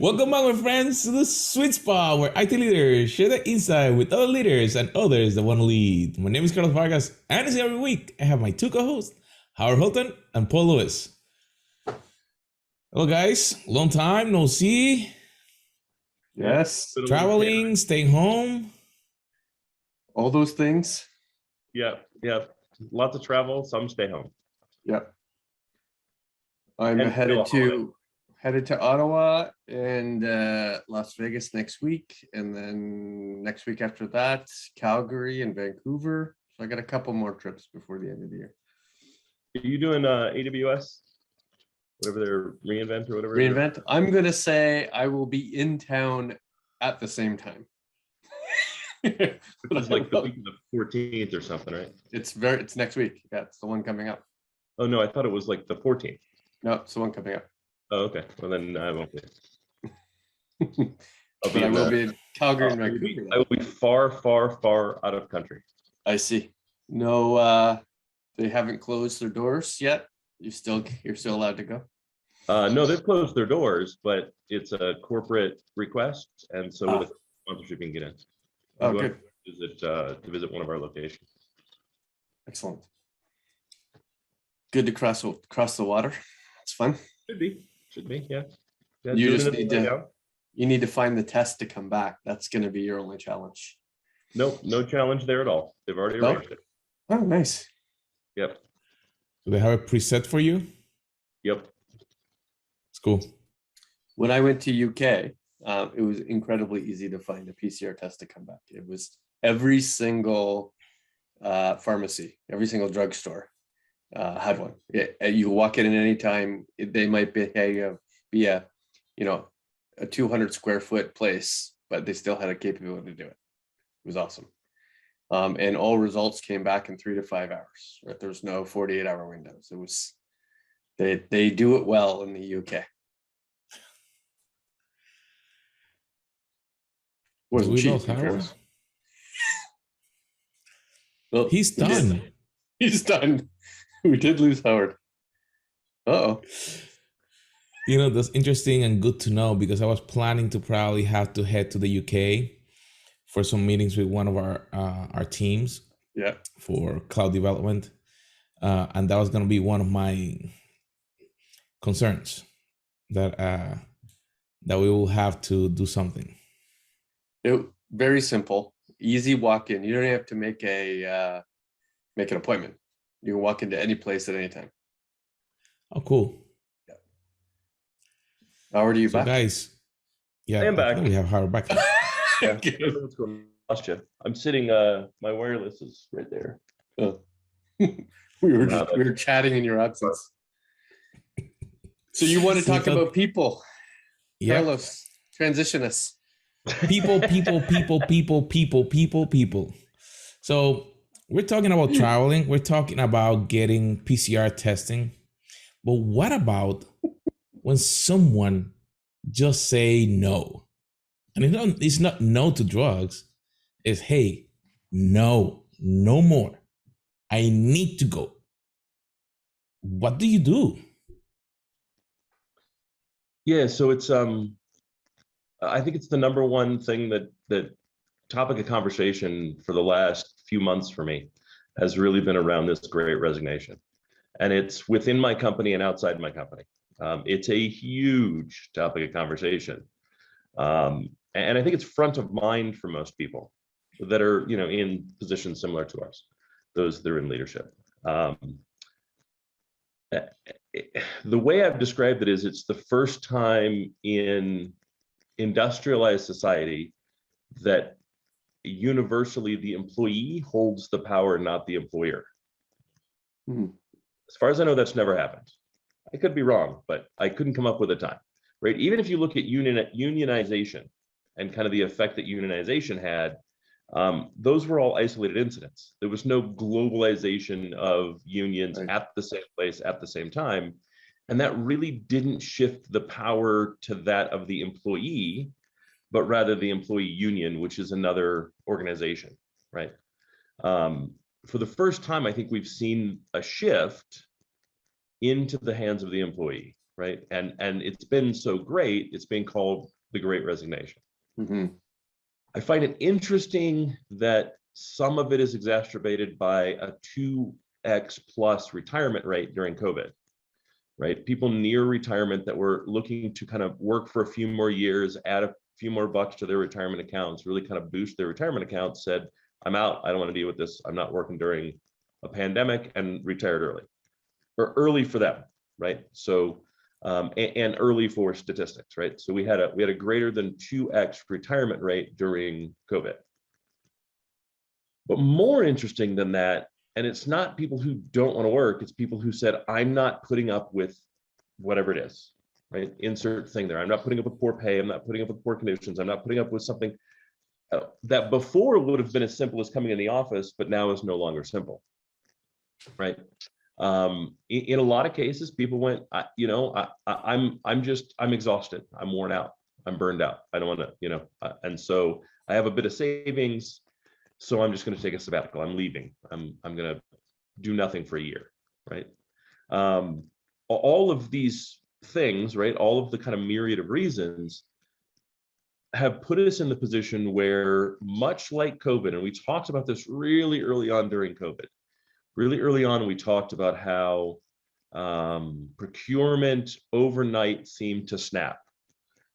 Welcome back, my friends, to the sweet spot where IT leaders share their insight with other leaders and others that want to lead. My name is Carlos Vargas, and as every week, I have my two co-hosts, Howard Hilton and Paul Lewis. Hello, guys. Long time no see. Yes. Traveling, staying home. All those things. Yeah. Lots of travel, some stay home. Yep. I'm And headed to Ottawa and Las Vegas next week, and then next week after that, Calgary and Vancouver. So I got a couple more trips before the end of the year. Are you doing AWS? Whatever their reInvent or whatever. reInvent. I'm gonna say I will be in town at the same time. It's like the week of the 14th or something, right? It's next week. Yeah, it's the one coming up. Oh no, I thought it was like the 14th. No, it's the one coming up. Oh, okay. Well, then I won't be. But I will be in Calgary and Vancouver. I will be far out of country. I see. No, they haven't closed their doors yet. You're still allowed to go. No, they've closed their doors, but it's a corporate request, and so with a sponsorship you can get in. Oh, good. To visit one of our locations. Excellent. Good to cross the water. It's fun. Should be, yeah. You just need to find the test to come back. That's going to be your only challenge. Nope, no challenge there at all. They've already arranged it. Oh, nice. Yep. Do they have a preset for you? Yep. It's cool. When I went to UK, it was incredibly easy to find a PCR test to come back. It was every single pharmacy, every single drugstore had one. You walk in at any time. They might be a 200 square foot place, but they still had a capability to do it. It was awesome. And all results came back in 3 to 5 hours. Right? There's no 48-hour windows. It was they do it well in the UK. Wasn't cheap. Well, he's done. He's done. We did lose Howard. Uh-oh. You know, that's interesting and good to know, because I was planning to probably have to head to the UK for some meetings with one of our teams. Yeah. For cloud development. And that was going to be one of my concerns, that we will have to do something. Very simple, easy walk in. You don't have to make an appointment. You can walk into any place at any time. Oh, cool. Yeah. Howard, are you back? Guys, yeah, I'm back. We have Howard back. Yeah. Lost you. I'm sitting. My wireless is right there. Oh. we were chatting in your absence. So you want to talk about people? Yeah. Carlos, transition us. People. So we're talking about traveling. We're talking about getting PCR testing. But what about when someone just say no? And it's not no to drugs. It's, hey, no more. I need to go. What do you do? Yeah, so it's I think it's the number one thing that topic of conversation for the last few months for me has really been around this Great Resignation. And it's within my company and outside my company. It's a huge topic of conversation. And I think it's front of mind for most people that are, in positions similar to ours, those that are in leadership. The way I've described it is, it's the first time in industrialized society that universally the employee holds the power, not the employer. As far as I know, that's never happened. I could be wrong, but I couldn't come up with a time, right? Even if you look at unionization and kind of the effect that unionization had, those were all isolated incidents. There was no globalization of unions at the same place at the same time. And that really didn't shift the power to that of the employee, but rather the employee union, which is another organization, right? For the first time, I think we've seen a shift into the hands of the employee. right? And it's been so great, it's been called the Great Resignation. Mhm. I find it interesting that some of it is exacerbated by a 2x plus retirement rate during COVID, right? People near retirement that were looking to kind of work for a few more years, add a few more bucks to their retirement accounts, really kind of boost their retirement accounts, said, I'm out, I don't want to deal with this, I'm not working during a pandemic, and retired early, or early for them, right? So, and early for statistics, right? So we had a greater than 2x retirement rate during COVID. But more interesting than that, and it's not people who don't want to work, it's people who said, I'm not putting up with whatever it is, right? Insert thing there. I'm not putting up with poor pay. I'm not putting up with poor conditions. I'm not putting up with something that before would have been as simple as coming in the office, but now is no longer simple, right? In a lot of cases, people went, I'm exhausted. I'm worn out. I'm burned out. I don't want to, and so I have a bit of savings. So I'm just going to take a sabbatical. I'm leaving. I'm going to do nothing for a year, right? All of these things, right? All of the kind of myriad of reasons have put us in the position where, much like COVID, and we talked about this really early on during COVID, really early on, we talked about how procurement overnight seemed to snap.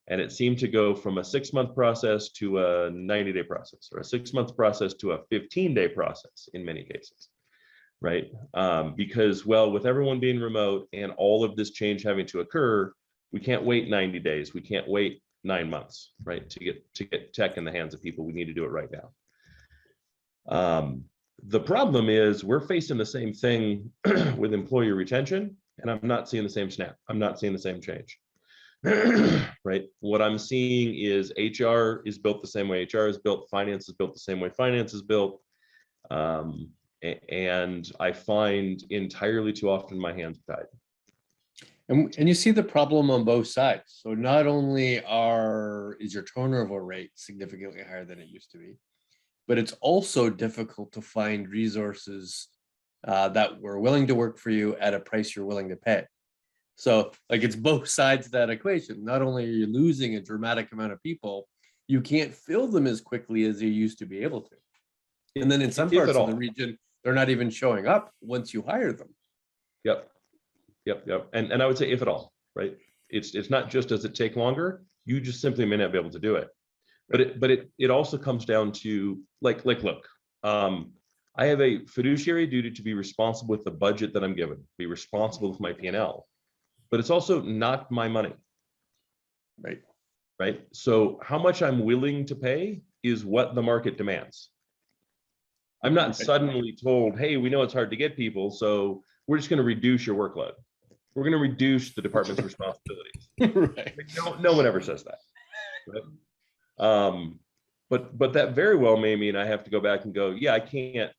And it seemed to go from a 6-month process to a 90-day process, or a 6-month process to a 15-day process in many cases, right? Because, well, with everyone being remote and all of this change having to occur, we can't wait 90 days. We can't wait 9 months, right? To get tech in the hands of people. We need to do it right now. The problem is we're facing the same thing with employee retention, and I'm not seeing the same snap. I'm not seeing the same change. Right? What I'm seeing is HR is built the same way HR is built, finance is built the same way finance is built. And I find entirely too often my hands are tied. And you see the problem on both sides. So not only is your turnover rate significantly higher than it used to be, but it's also difficult to find resources that were willing to work for you at a price you're willing to pay. So like, it's both sides of that equation. Not only are you losing a dramatic amount of people, you can't fill them as quickly as you used to be able to. And then in some If parts at of the all. region, they're not even showing up once you hire them. Yep. And I would say, if at all, right? It's not just, does it take longer? You just simply may not be able to do it. But it also comes down to look, I have a fiduciary duty to be responsible with the budget that I'm given, be responsible with my P&L, but it's also not my money. Right. So how much I'm willing to pay is what the market demands. I'm not suddenly told, hey, we know it's hard to get people, so we're just going to reduce your workload. We're going to reduce the department's responsibilities. Right. No one ever says that. Right? But that very well may mean I have to go back and go, yeah, I can't,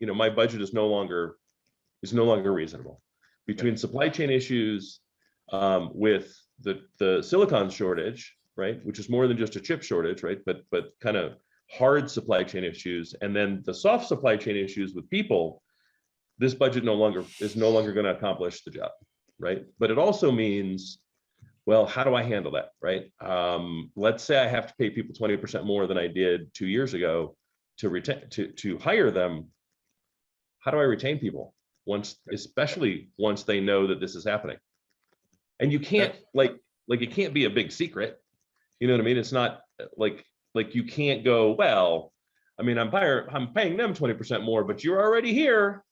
my budget is no longer reasonable. Between supply chain issues, with the silicon shortage, right, which is more than just a chip shortage, right, but kind of hard supply chain issues, and then the soft supply chain issues with people, this budget is no longer going to accomplish the job, right? But it also means, well, how do I handle that, right? Let's say I have to pay people 20% more than I did 2 years ago to hire them. How do I retain people especially once they know that this is happening? And you can't it can't be a big secret. You know what I mean? It's not like you can't go, well, I mean, I'm paying them 20% more, but you're already here.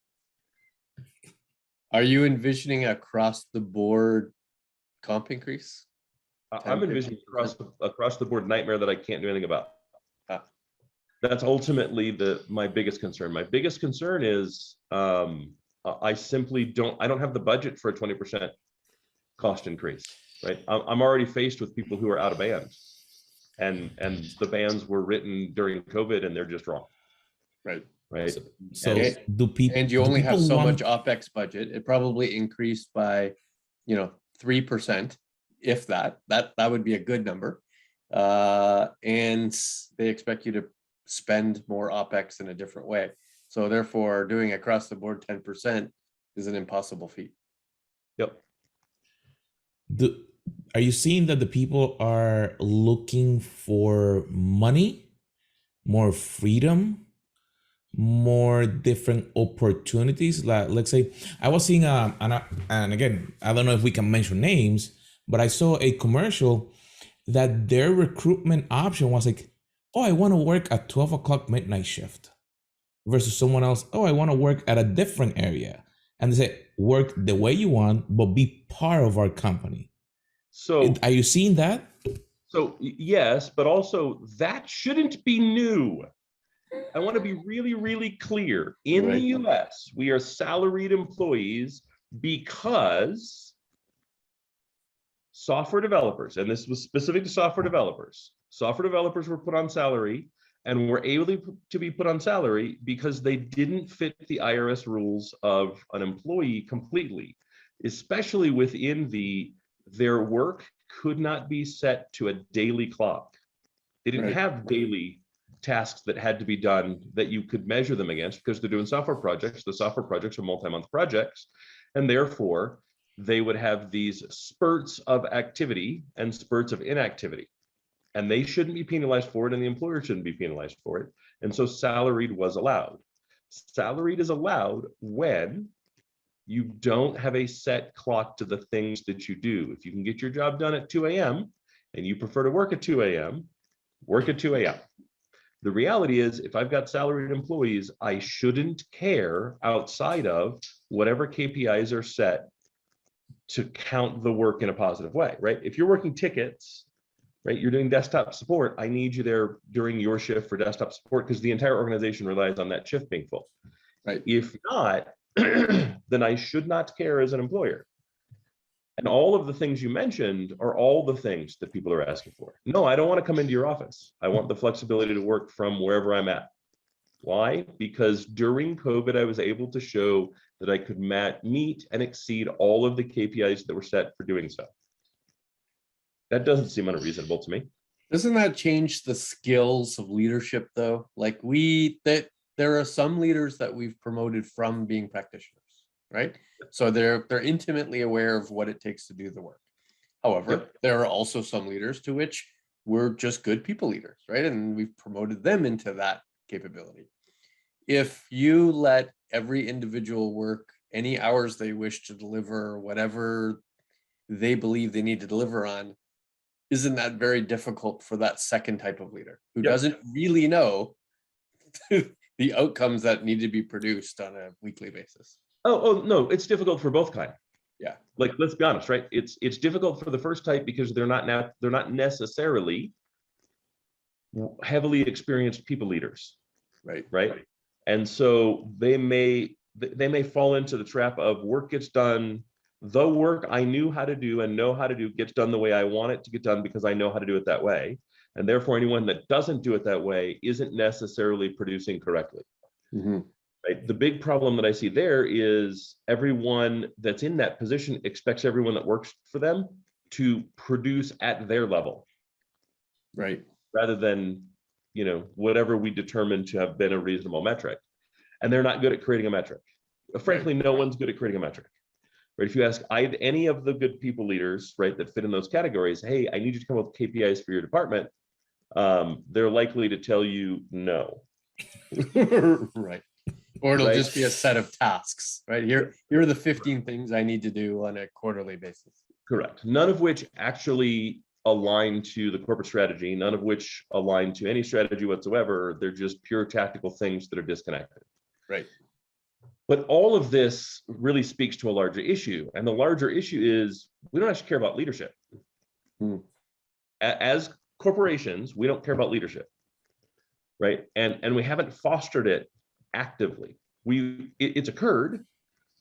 Are you envisioning across the board comp increase? I'm envisioning across the board nightmare that I can't do anything about. That's ultimately my biggest concern. My biggest concern is I don't have the budget for a 20% cost increase, right? I'm already faced with people who are out of band, and the bands were written during COVID and they're just wrong. Right. So do people, and you only have so much OpEx budget. It probably increased by 3%, if that would be a good number. And they expect you to spend more OpEx in a different way. So therefore, doing across the board 10% is an impossible feat. Yep. Do, are you seeing that the people are looking for money, more freedom, more different opportunities? Like, let's say I was seeing and again, I don't know if we can mention names, but I saw a commercial that their recruitment option was like, oh, I want to work at 12 o'clock midnight shift, versus someone else, oh, I want to work at a different area. And they say, work the way you want, but be part of our company. So, Are you seeing that? yes, but also that shouldn't be new. I want to be really, really clear. In the Right. US, we are salaried employees because software developers, and this was specific to software developers were put on salary and were able to be put on salary because they didn't fit the IRS rules of an employee completely, especially within their work could not be set to a daily clock. They didn't Right. have daily tasks that had to be done that you could measure them against because they're doing software projects. The software projects are multi-month projects, and therefore they would have these spurts of activity and spurts of inactivity, and they shouldn't be penalized for it, and the employer shouldn't be penalized for it. And so salaried was allowed. Salaried is allowed when you don't have a set clock to the things that you do. If you can get your job done at 2 a.m. and you prefer to work at 2 a.m., work at 2 a.m. The reality is, if I've got salaried employees, I shouldn't care outside of whatever KPIs are set to count the work in a positive way, right? If you're working tickets, right, you're doing desktop support, I need you there during your shift for desktop support because the entire organization relies on that shift being full. Right. If not, then I should not care as an employer. And all of the things you mentioned are all the things that people are asking for. No, I don't want to come into your office. I want the flexibility to work from wherever I'm at. Why? Because during COVID, I was able to show that I could meet and exceed all of the KPIs that were set for doing so. That doesn't seem unreasonable to me. Doesn't that change the skills of leadership though? Like there are some leaders that we've promoted from being practitioners, right? So they're intimately aware of what it takes to do the work. However, Yep. there are also some leaders to which we're just good people leaders, right? And we've promoted them into that capability. If you let every individual work any hours they wish to deliver, whatever they believe they need to deliver on, isn't that very difficult for that second type of leader who Yep. doesn't really know the outcomes that need to be produced on a weekly basis? Oh no, it's difficult for both kinds. Yeah. Like, let's be honest, right? It's difficult for the first type because they're not necessarily heavily experienced people leaders, Right. right? And so they may fall into the trap of work gets done. The work I knew how to do and know how to do gets done the way I want it to get done because I know how to do it that way. And therefore, anyone that doesn't do it that way isn't necessarily producing correctly. Mm-hmm. Right? The big problem that I see there is everyone that's in that position expects everyone that works for them to produce at their level. Right. Rather than, whatever we determine to have been a reasonable metric. And they're not good at creating a metric. Frankly, no one's good at creating a metric. Right? If you ask any of the good people leaders, right, that fit in those categories, hey, I need you to come up with KPIs for your department, they're likely to tell you no. Right. Or it'll just be a set of tasks, right? Here are the 15 things I need to do on a quarterly basis. Correct. None of which actually align to the corporate strategy, none of which align to any strategy whatsoever. They're just pure tactical things that are disconnected. Right. But all of this really speaks to a larger issue. And the larger issue is we don't actually care about leadership. As corporations, we don't care about leadership. Right. And we haven't fostered it actively. It's occurred.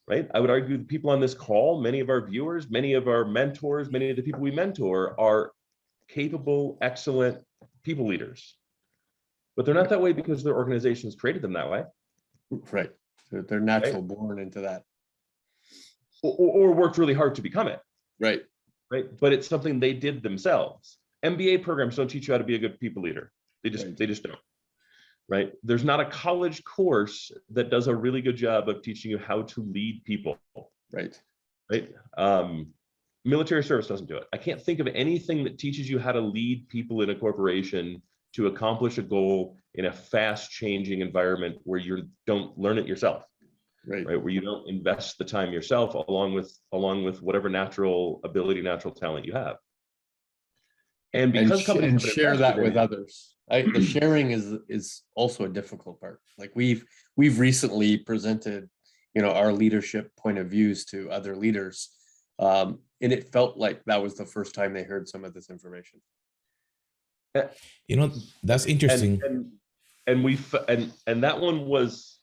Right. I would argue the people on this call, many of our viewers, many of our mentors, many of the people we mentor are capable, excellent people leaders. But they're not that way because their organizations created them that way. Right. So they're natural born into that. Or worked really hard to become it. Right. Right. But it's something they did themselves. MBA programs don't teach you how to be a good people leader. They just don't. Right. There's not a college course that does a really good job of teaching you how to lead people. Right. Right. military service doesn't do it. I can't think of anything that teaches you how to lead people in a corporation to accomplish a goal in a fast changing environment where you don't learn it yourself, Right. right? Where you don't invest the time yourself along with whatever natural ability, natural talent you have. And because companies have been share that invested in with it, others. The sharing is also a difficult part. Like we've recently presented, our leadership point of views to other leaders, and it felt like that was the first time they heard some of this information. You know, that's interesting. And that one was,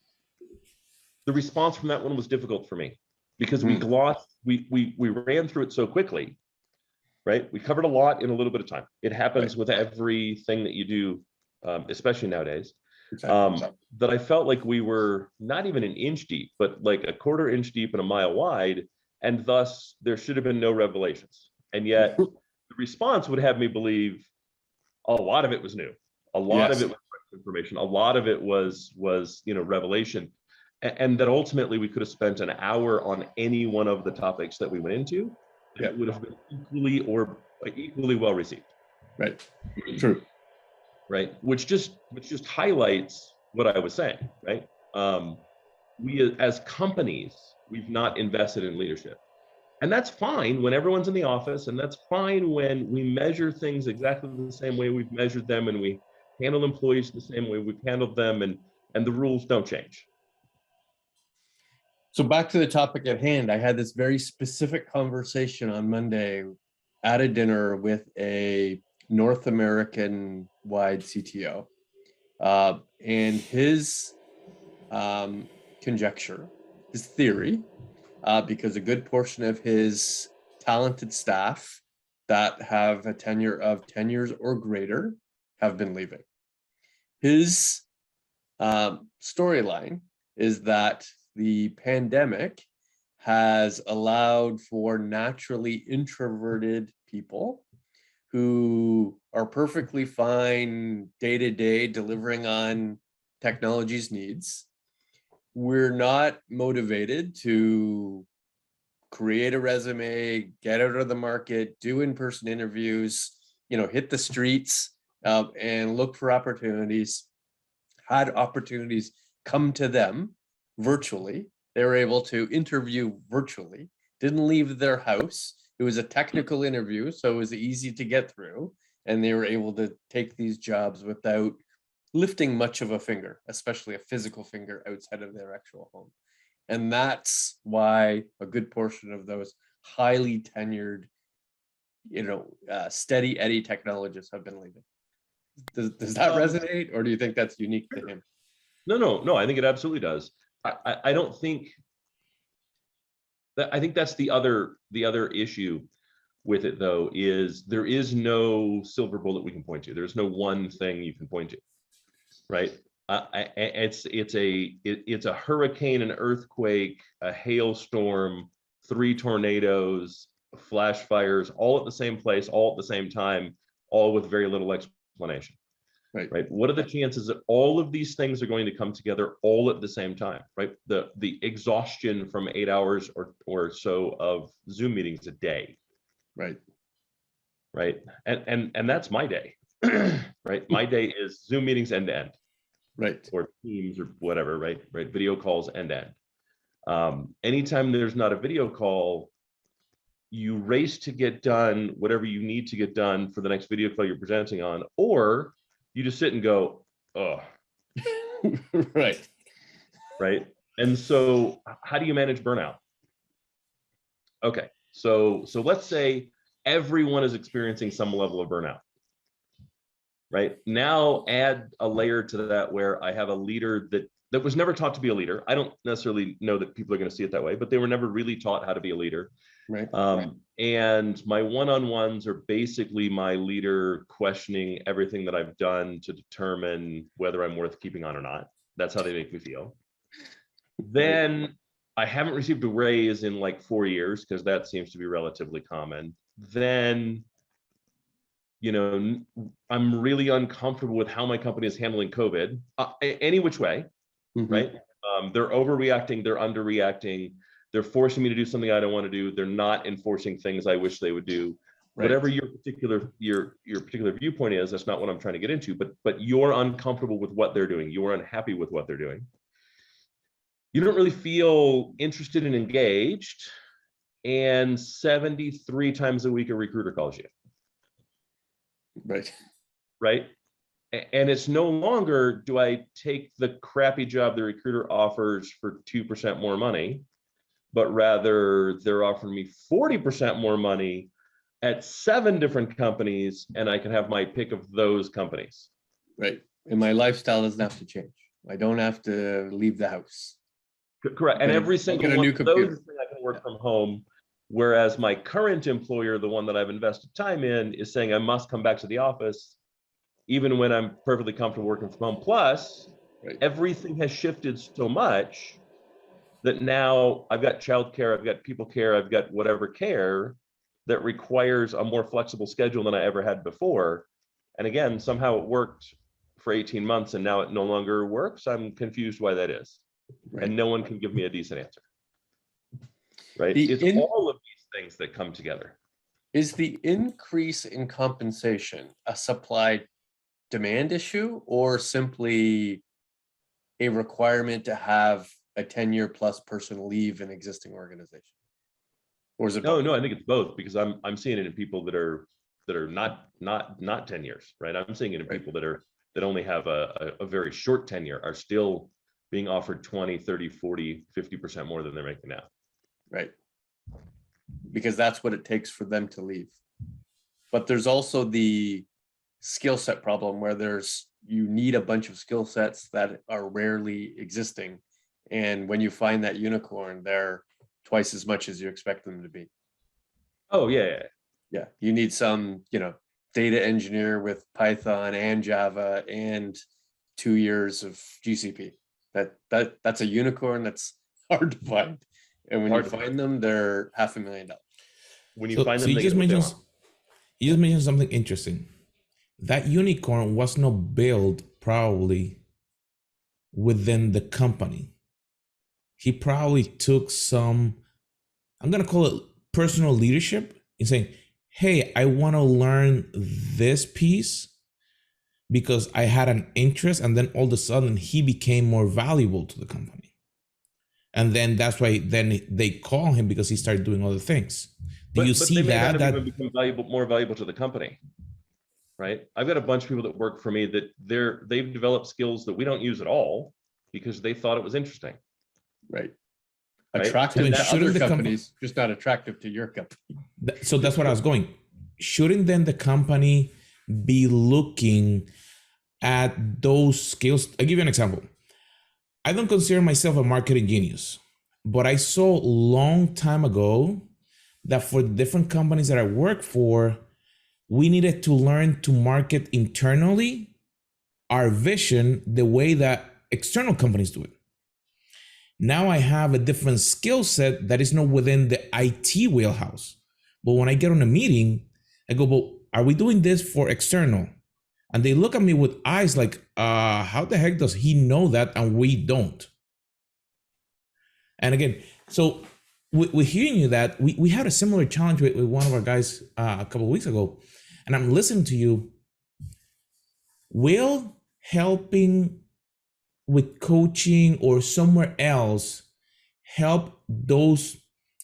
the response from that one was difficult for me because we ran through it so quickly, right? We covered a lot in a little bit of time. It happens with everything that you do, especially nowadays, that I felt like we were not even an inch deep, but like a quarter inch deep and a mile wide, and thus there should have been no revelations. And yet the response would have me believe a lot of it was new. A lot of it was information. A lot of it was revelation. And that ultimately we could have spent an hour on any one of the topics that we went into. And it would have been equally well received. Right. True. Right. Which just highlights what I was saying. Right. We as companies, we've not invested in leadership. And that's fine when everyone's in the office, and that's fine when we measure things exactly the same way we've measured them, and we handle employees the same way we've handled them, and the rules don't change. So back to the topic at hand, I had this very specific conversation on Monday at a dinner with a North American wide CTO, and his conjecture, his theory, because a good portion of his talented staff that have a tenure of 10 years or greater have been leaving. His storyline is that the pandemic has allowed for naturally introverted people who are perfectly fine day to day delivering on technology's needs. We're not motivated to create a resume, get out of the market, do in-person interviews, hit the streets, and look for opportunities. Had opportunities come to them virtually. They were able to interview virtually, didn't leave their house. It was a technical interview, so it was easy to get through, and they were able to take these jobs without lifting much of a finger, especially a physical finger outside of their actual home. And that's why a good portion of those highly tenured, steady Eddie technologists have been leaving. Does that resonate, or do you think that's unique to him? No, I think it absolutely does. I don't think that, I think that's the other issue with it, though, is there is no silver bullet we can point to. There's no one thing you can point to, right? It's a hurricane, an earthquake, a hailstorm, 3 tornadoes, flash fires, all at the same place, all at the same time, all with very little explanation. Right. What are the chances that all of these things are going to come together all at the same time? Right. The exhaustion from 8 hours or so of Zoom meetings a day. Right. Right. And that's my day. Right. My day is Zoom meetings end to end. Right. Or Teams or whatever. Right. Video calls end to end. Anytime there's not a video call, you race to get done whatever you need to get done for the next video call you're presenting on, or you just sit and go, oh. Right. And so how do you manage burnout? Okay, so let's say everyone is experiencing some level of burnout. Right? Now add a layer to that where I have a leader that was never taught to be a leader. I don't necessarily know that people are going to see it that way, but they were never really taught how to be a leader. Right. And my one-on-ones are basically my leader questioning everything that I've done to determine whether I'm worth keeping on or not. That's how they make me feel. Then I haven't received a raise in like 4 years, because that seems to be relatively common. Then, I'm really uncomfortable with how my company is handling COVID, any which way, right? They're overreacting, they're underreacting. They're forcing me to do something I don't want to do. They're not enforcing things I wish they would do. Right. Whatever your particular viewpoint is, that's not what I'm trying to get into, but you're uncomfortable with what they're doing. You're unhappy with what they're doing. You don't really feel interested and engaged, and 73 times a week a recruiter calls you. Right. Right. And it's no longer, do I take the crappy job the recruiter offers for 2% more money, but rather they're offering me 40% more money at 7 different companies, and I can have my pick of those companies. Right. And my lifestyle doesn't have to change. I don't have to leave the house. Correct. And every single one of those, I can work from home. Whereas my current employer, the one that I've invested time in, is saying I must come back to the office, even when I'm perfectly comfortable working from home. Plus, everything has shifted so much that now I've got childcare, I've got people care, I've got whatever care that requires a more flexible schedule than I ever had before. And again, somehow it worked for 18 months and now it no longer works. I'm confused why that is. Right. And no one can give me a decent answer. Right? It's all of these things that come together. Is the increase in compensation a supply demand issue or simply a requirement to have a 10-year plus person leave an existing organization? Or is it both? No, I think it's both, because I'm seeing it in people that are not 10 years, right? I'm seeing it in people that only have a very short tenure, are still being offered 20, 30, 40, 50% more than they're making now. Right. Because that's what it takes for them to leave. But there's also the skill set problem where you need a bunch of skill sets that are rarely existing. And when you find that unicorn, they're twice as much as you expect them to be. Oh, yeah. Yeah. You need some, data engineer with Python and Java and 2 years of GCP. That's a unicorn that's hard to find. And when you find them, they're $500,000. When you find them, you just mentioned something interesting. That unicorn was not built probably within the company. He probably took some, I'm going to call it personal leadership, in saying, hey, I want to learn this piece because I had an interest, and then all of a sudden he became more valuable to the company. And then that's why then they call him, because he started doing other things. Do you see that? That even become more valuable to the company, right? I've got a bunch of people that work for me that they've developed skills that we don't use at all because they thought it was interesting. Right. Attractive to other companies, just not attractive to your company. So that's what I was going. Shouldn't then the company be looking at those skills? I'll give you an example. I don't consider myself a marketing genius, but I saw a long time ago that for different companies that I work for, we needed to learn to market internally our vision the way that external companies do it. Now I have a different skill set that is not within the IT wheelhouse. But when I get on a meeting, I go, but are we doing this for external? And they look at me with eyes like, how the heck does he know that and we don't? And again, so we're hearing you that we had a similar challenge with one of our guys a couple of weeks ago. And I'm listening to you. Will helping with coaching or somewhere else help those,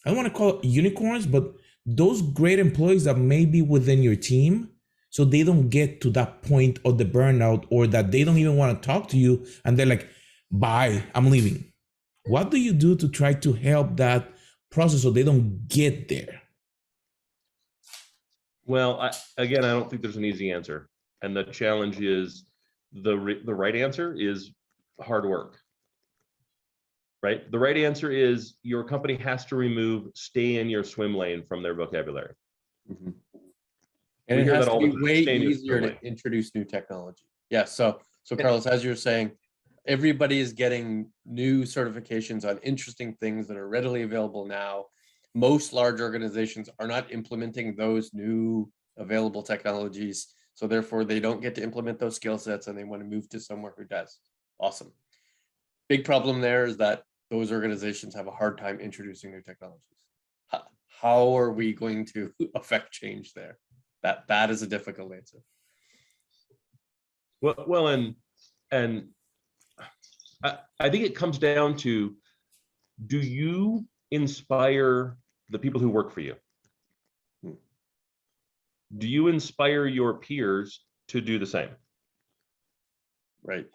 I don't want to call it unicorns, but those great employees that may be within your team, so they don't get to that point of the burnout, or that they don't even want to talk to you and they're like, bye, I'm leaving. What do you do to try to help that process so they don't get there? Well, I don't think there's an easy answer. And the challenge is the right answer is hard work. Right? The right answer is your company has to remove stay in your swim lane from their vocabulary. Mm-hmm. And it has to be way easier to introduce new technology. Yeah. So Carlos, as you're saying, everybody is getting new certifications on interesting things that are readily available now. Most large organizations are not implementing those new available technologies. So therefore they don't get to implement those skill sets, and they want to move to somewhere who does. Awesome. Big problem there is that those organizations have a hard time introducing new technologies. How are we going to affect change there? That is a difficult answer. Well, and I think it comes down to, do you inspire the people who work for you? Do you inspire your peers to do the same? Right.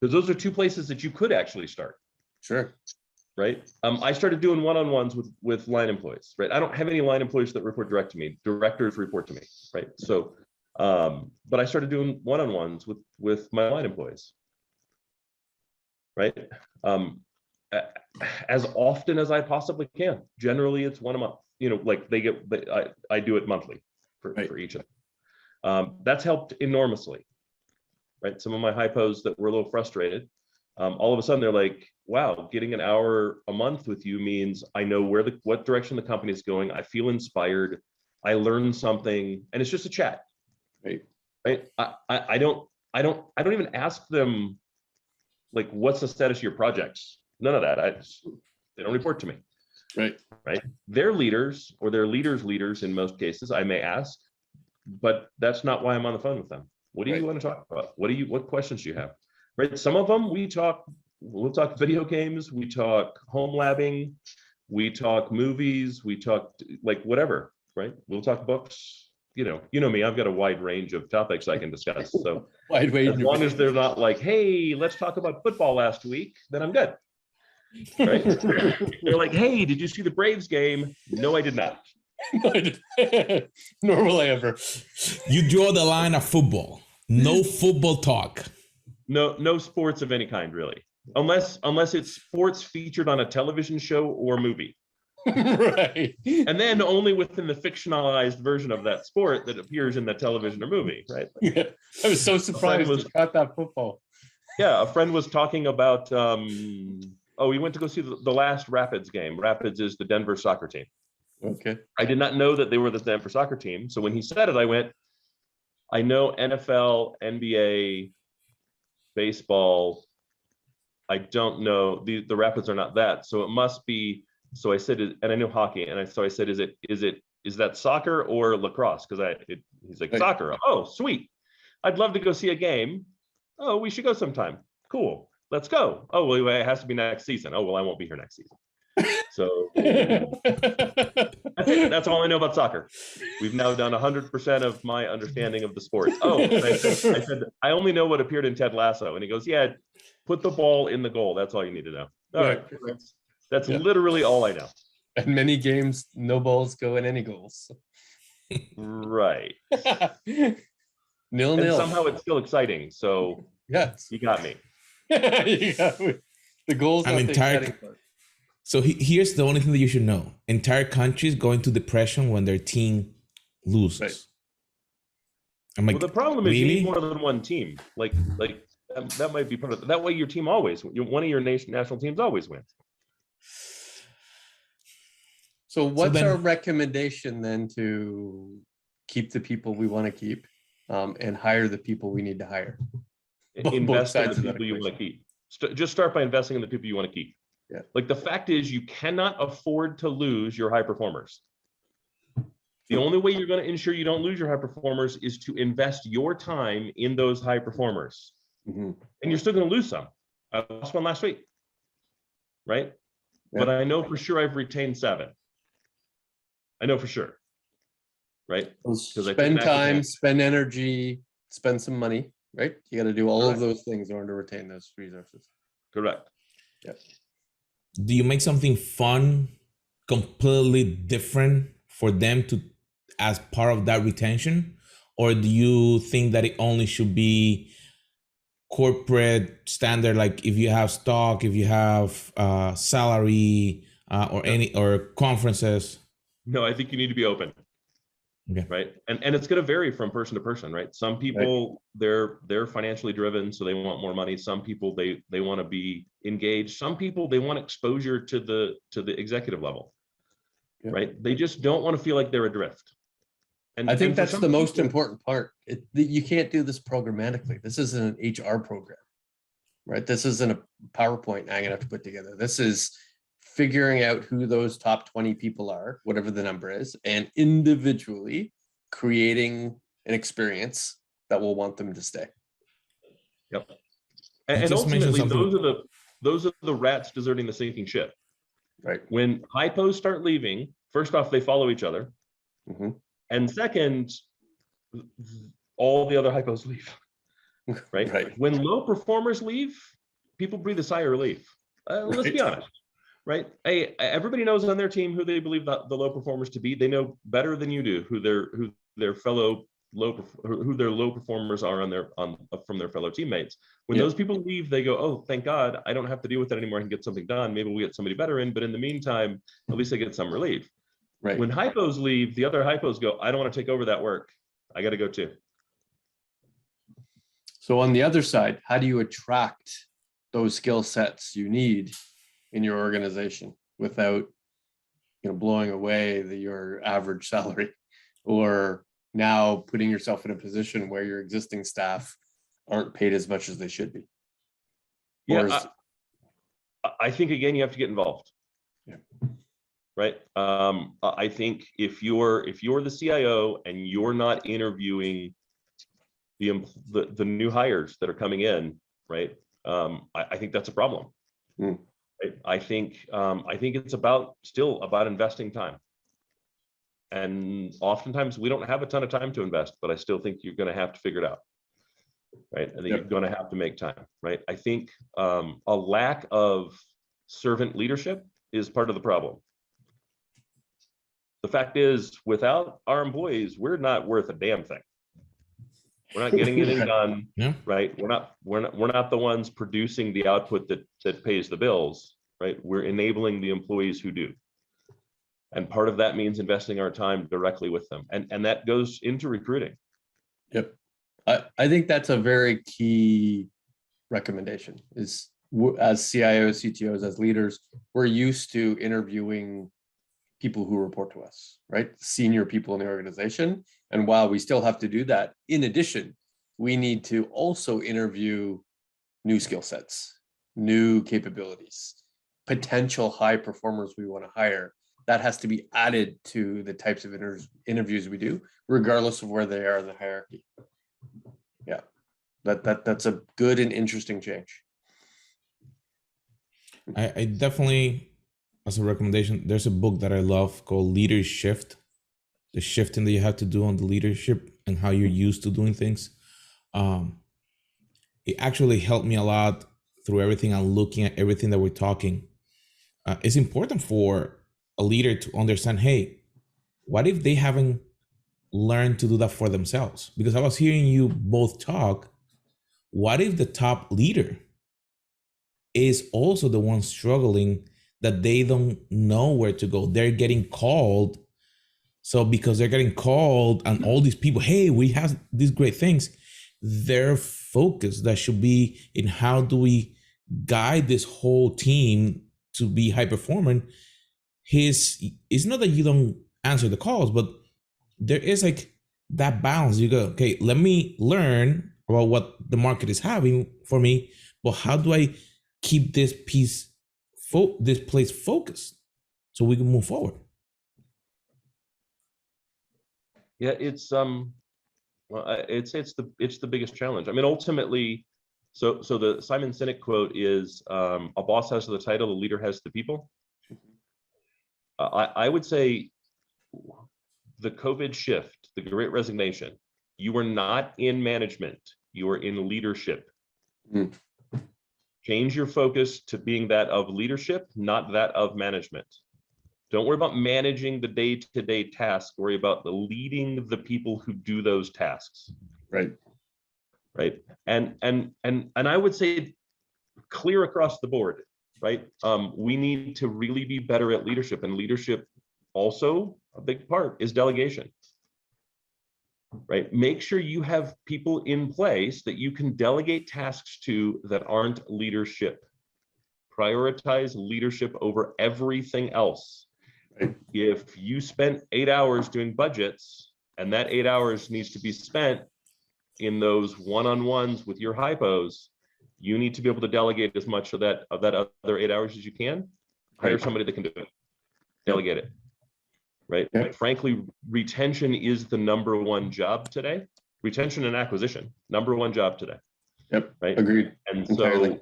Because those are two places that you could actually start. Sure. Right. I started doing one-on-ones with line employees. Right. I don't have any line employees that report direct to me. Directors report to me. Right. So, but I started doing one-on-ones with my line employees. Right. As often as I possibly can. Generally, it's one a month. You know, like I do it monthly for each of them. That's helped enormously. Right. Some of my hypos that were a little frustrated, all of a sudden they're like, wow, getting an hour a month with you means I know what direction the company is going. I feel inspired. I learn something, and it's just a chat. Right. Right. I don't even ask them, like, what's the status of your projects? None of that. They don't report to me. Right. Right. Their leaders or their leaders in most cases, I may ask, but that's not why I'm on the phone with them. What do you want to talk about? What questions do you have? Right. Some of them we'll talk video games, we talk home labbing, we talk movies, we talk like whatever, right? We'll talk books. You know me, I've got a wide range of topics I can discuss. So wide range, as long as they're not like, hey, let's talk about football last week, then I'm good. Right? They're like, hey, did you see the Braves game? No, I did not. Nor will I ever. You draw the line of football. No football talk. No sports of any kind, really. Unless it's sports featured on a television show or movie. Right. And then only within the fictionalized version of that sport that appears in the television or movie, right? Yeah. I was so surprised you caught that football. Yeah, a friend was talking about, we went to go see the last Rapids game. Rapids is the Denver soccer team. Okay. I did not know that they were the Denver soccer team. So when he said it, I went, I know NFL, NBA, baseball. I don't know, the Rapids are not that. So it must be, so I said, and I know hockey. And I said, is that soccer or lacrosse? Because he's like, soccer. Oh, sweet. I'd love to go see a game. Oh, we should go sometime. Cool. Let's go. Oh, well, it has to be next season. Oh, well, I won't be here next season. So that's it. That's all I know about soccer. We've now done 100% of my understanding of the sport. Oh, I said, I only know what appeared in Ted Lasso. And he goes, yeah, put the ball in the goal. That's all you need to know. All right. That's literally all I know. And many games, no balls go in any goals. Right. 0-0. And somehow it's still exciting. So yes, you got me. The goals. So here's the only thing that you should know: entire countries go into depression when their team loses. Right. I'm like, well, the problem is really? you need more than one team. Like that might be part of it. That way your team always, one of your national teams always wins. So what's our recommendation then to keep the people we want to keep and hire the people we need to hire? Invest in the people you want to keep. Just start by investing in the people you want to keep. Yeah. Like the fact is you cannot afford to lose your high performers. The only way you're going to ensure you don't lose your high performers is to invest your time in those high performers. Mm-hmm. And you're still going to lose some. I lost one last week. Right? Yeah. But I know for sure I've retained 7. I know for sure. Right? Spend time, spend energy, spend some money, right? You got to do all of those things in order to retain those resources. Correct. Yeah. Do you make something fun, completely different for them to, as part of that retention? Or do you think that it only should be corporate standard, like if you have stock, if you have salary or conferences? No, I think you need to be open. Okay. Right. And it's going to vary from person to person, right? Some people, they're financially driven, so they want more money. Some people, they want to be engaged. Some people, they want exposure to the executive level, right? They just don't want to feel like they're adrift. And I think that's the most important part. You can't do this programmatically. This isn't an HR program, right? This isn't a PowerPoint I'm going to have to put together. This is figuring out who those top 20 people are, whatever the number is, and individually creating an experience that will want them to stay. Yep. You And just mentioned ultimately, something. those are the rats deserting the sinking ship. Right. When hypos start leaving, first off, they follow each other. Mhm. And second, all the other hypos leave. Right? Right. When low performers leave, people breathe a sigh of relief. Let's be Right. honest. Right? Everybody knows on their team who they believe the low performers to be. They know better than you do who their fellow who their low performers are from their fellow teammates. When those people leave, they go, oh, thank God, I don't have to deal with that anymore. I can get something done. Maybe we'll get somebody better in, but in the meantime, at least I get some relief. Right. When hypos leave, the other hypos go, I don't want to take over that work. I got to go too. So on the other side, how do you attract those skill sets you need in your organization without, blowing away your average salary, or now putting yourself in a position where your existing staff aren't paid as much as they should be? Yeah, I think again, you have to get involved. Yeah. Right. I think if you're the CIO and you're not interviewing the new hires that are coming in, right? I think that's a problem. Mm. Right? I think it's still about investing time. And oftentimes we don't have a ton of time to invest, but I still think you're going to have to figure it out. Right. I think you're going to have to make time. Right. I think a lack of servant leadership is part of the problem. The fact is, without our employees, we're not worth a damn thing. We're not getting anything done. Yeah. Right. We're not the ones producing the output that pays the bills. Right. We're enabling the employees who do. And part of that means investing our time directly with them. And that goes into recruiting. Yep. I think that's a very key recommendation is, as CIOs, CTOs, as leaders, we're used to interviewing people who report to us, right? Senior people in the organization. And while we still have to do that, in addition, we need to also interview new skill sets, new capabilities, potential high performers we want to hire. That has to be added to the types of interviews we do, regardless of where they are in the hierarchy. Yeah, that's a good and interesting change. I definitely, as a recommendation, there's a book that I love called Leader Shift. The shifting that you have to do on the leadership and how you're used to doing things. It actually helped me a lot through everything. I'm looking at everything that we're talking. It's important for a leader to understand, hey, what if they haven't learned to do that for themselves? Because I was hearing you both talk. What if the top leader is also the one struggling, that they don't know where to go? They're getting called. So because they're getting called and all these people, hey, we have these great things, their focus that should be in how do we guide this whole team to be high performing. It's not that you don't answer the calls, but there is like that balance. You go, okay, let me learn about what the market is having for me, but how do I keep this place focused so we can move forward? Yeah, it's the biggest challenge. I mean, ultimately, so the Simon Sinek quote is, a boss has the title, a leader has the people. I would say the COVID shift, the Great Resignation, you were not in management, you were in leadership. Mm. Change your focus to being that of leadership, not that of management. Don't worry about managing the day-to-day tasks. Worry about leading the people who do those tasks. Right. Right. And I would say clear across the board. Right. We need to really be better at leadership, and leadership also a big part is delegation. Right. Make sure you have people in place that you can delegate tasks to that aren't leadership. Prioritize leadership over everything else. If you spent 8 hours doing budgets and that 8 hours needs to be spent in those one-on-ones with your hypos, you need to be able to delegate as much of that other 8 hours as you can. Hire Right. somebody that can do it. Delegate it. Right. Yep. Frankly, retention is the number one job today. Retention and acquisition, number one job today. Yep. Right. Agreed. And Entirely. so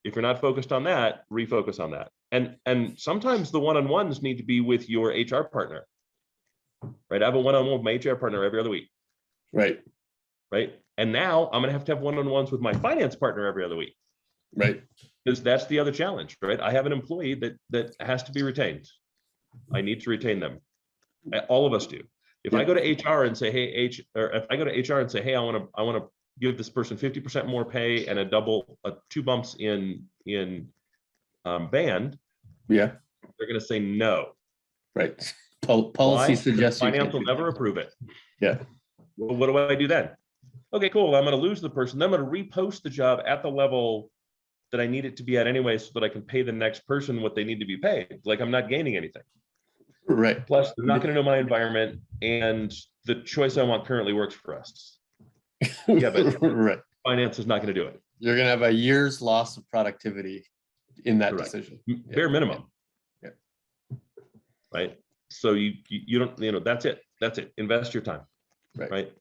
if you're not focused on that, refocus on that. And sometimes the one-on-ones need to be with your HR partner. Right. I have a one-on-one with my HR partner every other week. Right. Right. And now I'm going to have one-on-ones with my finance partner every other week. Right. Because that's the other challenge, right? I have an employee that has to be retained. I need to retain them. All of us do. If I go to HR and say, hey, if I go to HR and say, hey, I want to give this person 50% more pay and two bumps in band, Yeah. they're going to say no. Right. Policy Why? suggests you Finance can't will do never that. approve it. Yeah. Well, what do I do then? Okay, cool. I'm going to lose the person. Then I'm going to repost the job at the level that I need it to be at anyway, so that I can pay the next person what they need to be paid. Like, I'm not gaining anything. Right. Plus, they're not going to know my environment, and the choice I want currently works for us. Yeah, but right. finance is not going to do it. You're going to have a year's loss of productivity in that Correct. decision. Bare minimum. Yeah. Right. So you don't, that's it. That's it. Invest your time. Right.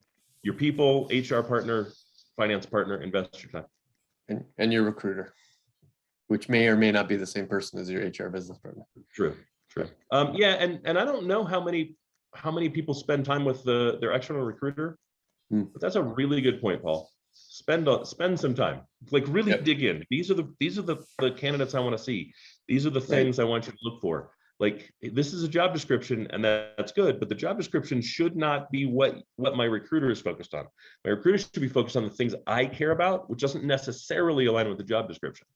Your people, HR partner, finance partner, invest your time. And your recruiter, which may or may not be the same person as your HR business partner. True. Yeah, and I don't know how many people spend time with their external recruiter, but that's a really good point, Paul. Spend some time, like really dig in. These are the candidates I want to see. These are the things I want you to look for. Like, this is a job description, and that's good, but the job description should not be what my recruiter is focused on. My recruiter should be focused on the things I care about, which doesn't necessarily align with the job description.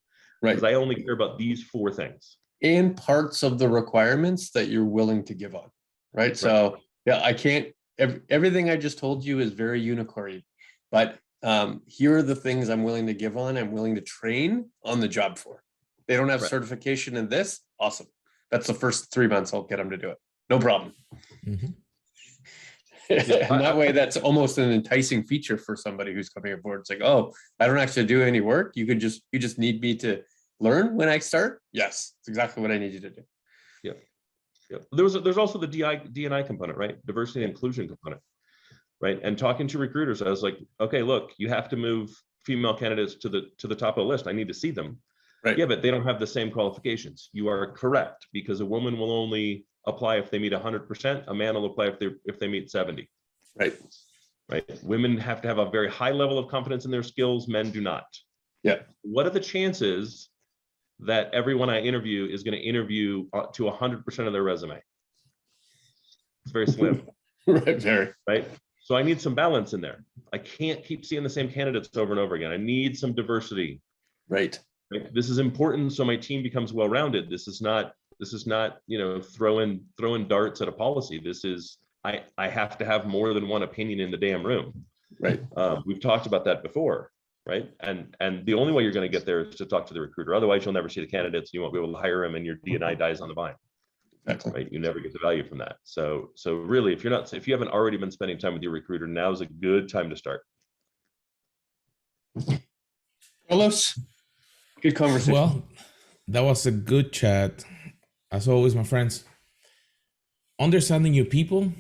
Right. Because I only care about these 4 things. And parts of the requirements that you're willing to give on. Right. So yeah, I can't, everything I just told you is very unicorn, but here are the things I'm willing to give on. I'm willing to train on the job for. They don't have certification in this. Awesome. That's the first 3 months I'll get them to do it. No problem. Mm-hmm. And that way, that's almost an enticing feature for somebody who's coming aboard. It's like, oh, I don't actually do any work. You just need me to learn when I start. Yes, it's exactly what I need you to do. Yeah. There's also the D&I component, right? Diversity and inclusion component, right? And talking to recruiters, I was like, okay, look, you have to move female candidates to the top of the list. I need to see them. Right. Yeah, but they don't have the same qualifications. You are correct, because a woman will only apply if they meet 100%. A man will apply if they meet 70. Right. Women have to have a very high level of confidence in their skills. Men do not. Yeah. What are the chances that everyone I interview is going to interview to 100% of their resume? It's very slim. Right. So I need some balance in there. I can't keep seeing the same candidates over and over again. I need some diversity. Right. This is important, so my team becomes well-rounded. This is not throwing darts at a policy. This is, I have to have more than one opinion in the damn room. Right. We've talked about that before. Right. And the only way you're going to get there is to talk to the recruiter. Otherwise, you'll never see the candidates. You won't be able to hire them, and your D&I dies on the vine. Exactly. Right. You never get the value from that. So really, if you haven't already been spending time with your recruiter, now's a good time to start. Carlos, good conversation. Well, that was a good chat. As always, my friends, understanding your people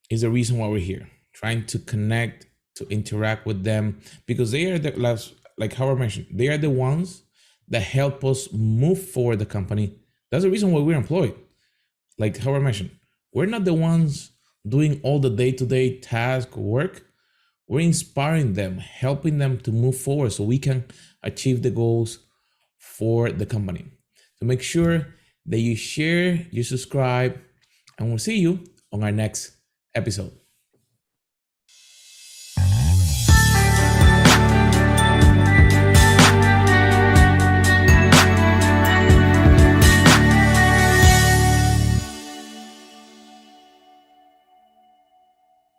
is the reason why we're here. Trying to connect, to interact with them, because they are like Howard mentioned, they are the ones that help us move forward the company. That's the reason why we're employed. Like Howard mentioned, we're not the ones doing all the day-to-day task work. We're inspiring them, helping them to move forward so we can achieve the goals for the company. So make sure that you share, you subscribe, and we'll see you on our next episode.